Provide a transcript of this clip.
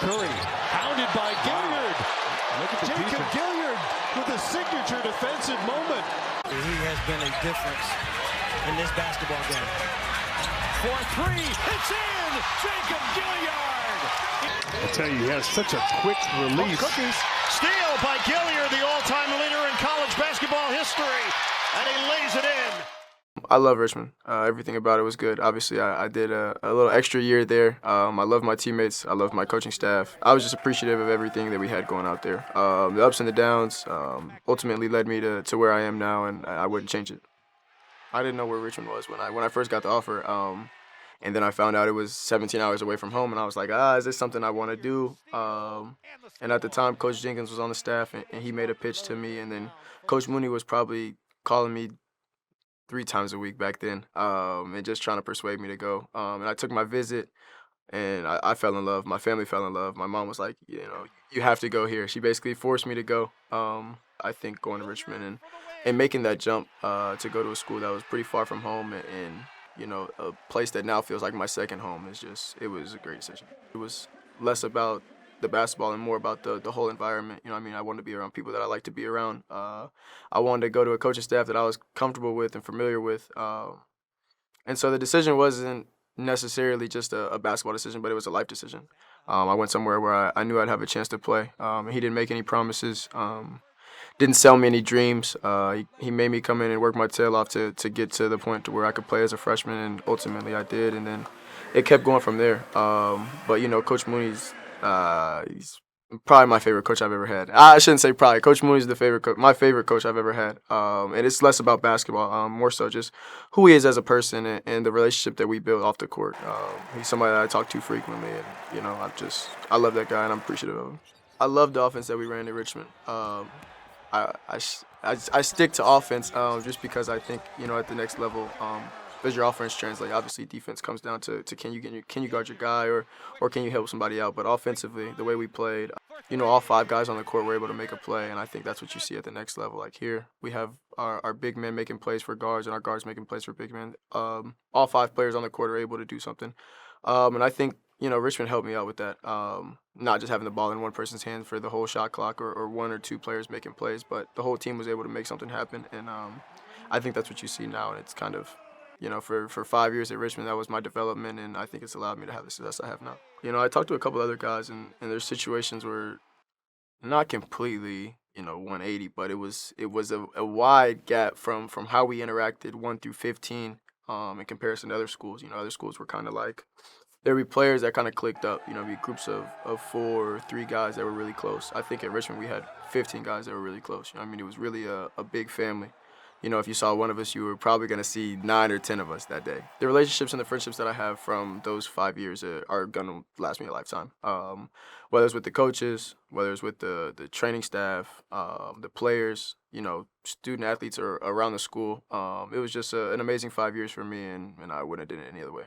Curry, hounded by Gilyard. Look at Jacob Gilyard with a signature defensive moment. He has been a difference in this basketball game. For three, it's in! Jacob Gilyard! I tell you, he has such a quick release. Cookies. Steal by Gilyard, the all-time leader in college basketball history. And he lays it in. I love Richmond. Everything about it was good. Obviously, I did a little extra year there. I love my teammates. I love my coaching staff. I was just appreciative of everything that we had going out there. The ups and the downs ultimately led me to where I am now, and I wouldn't change it. I didn't know where Richmond was when I first got the offer, and then I found out it was 17 hours away from home, and I was like, is this something I want to do? And at the time, Coach Jenkins was on the staff, and he made a pitch to me, and then Coach Mooney was probably calling me 3 times a week back then, and just trying to persuade me to go. And I took my visit, and I fell in love. My family fell in love. My mom was like, you have to go here. She basically forced me to go. I think going to Richmond and making that jump to go to a school that was pretty far from home and a place that now feels like my second home it was a great decision. It was less about the basketball and more about the whole environment. I wanted to be around people that I like to be around. I wanted to go to a coaching staff that I was comfortable with and familiar with. And so the decision wasn't necessarily just a basketball decision, but it was a life decision. I went somewhere where I knew I'd have a chance to play. He didn't make any promises, didn't sell me any dreams. He made me come in and work my tail off to get to the point to where I could play as a freshman, and ultimately I did. And then it kept going from there. But Coach Mooney's he's probably my favorite coach I've ever had. I shouldn't say probably. Coach Mooney's my favorite coach I've ever had. And it's less about basketball, more so just who he is as a person and the relationship that we built off the court. He's somebody that I talk to frequently, and I love that guy and I'm appreciative of him. I love the offense that we ran at Richmond. I stick to offense just because I think at the next level. Does your offense translate? Obviously, defense comes down to can you guard your guy or can you help somebody out? But offensively, the way we played, all 5 guys on the court were able to make a play, and I think that's what you see at the next level. Like here, we have our big men making plays for guards and our guards making plays for big men. All 5 players on the court are able to do something, and I think Richmond helped me out with that. Not just having the ball in one person's hand for the whole shot clock or 1 or 2 players making plays, but the whole team was able to make something happen, and I think that's what you see now, and it's kind of. For 5 years at Richmond, that was my development, and I think it's allowed me to have the success I have now. I talked to a couple other guys, and there's situations where not completely, 180, but it was a wide gap from how we interacted 1 through 15 in comparison to other schools. Other schools were kind of like, there'd be players that kind of clicked up, be groups of 4 or 3 guys that were really close. I think at Richmond we had 15 guys that were really close. It was really a big family. If you saw one of us, you were probably going to see 9 or 10 of us that day. The relationships and the friendships that I have from those 5 years are going to last me a lifetime. Whether it's with the coaches, whether it's with the training staff, the players, student athletes are around the school. It was just an amazing 5 years for me, and I wouldn't have done it any other way.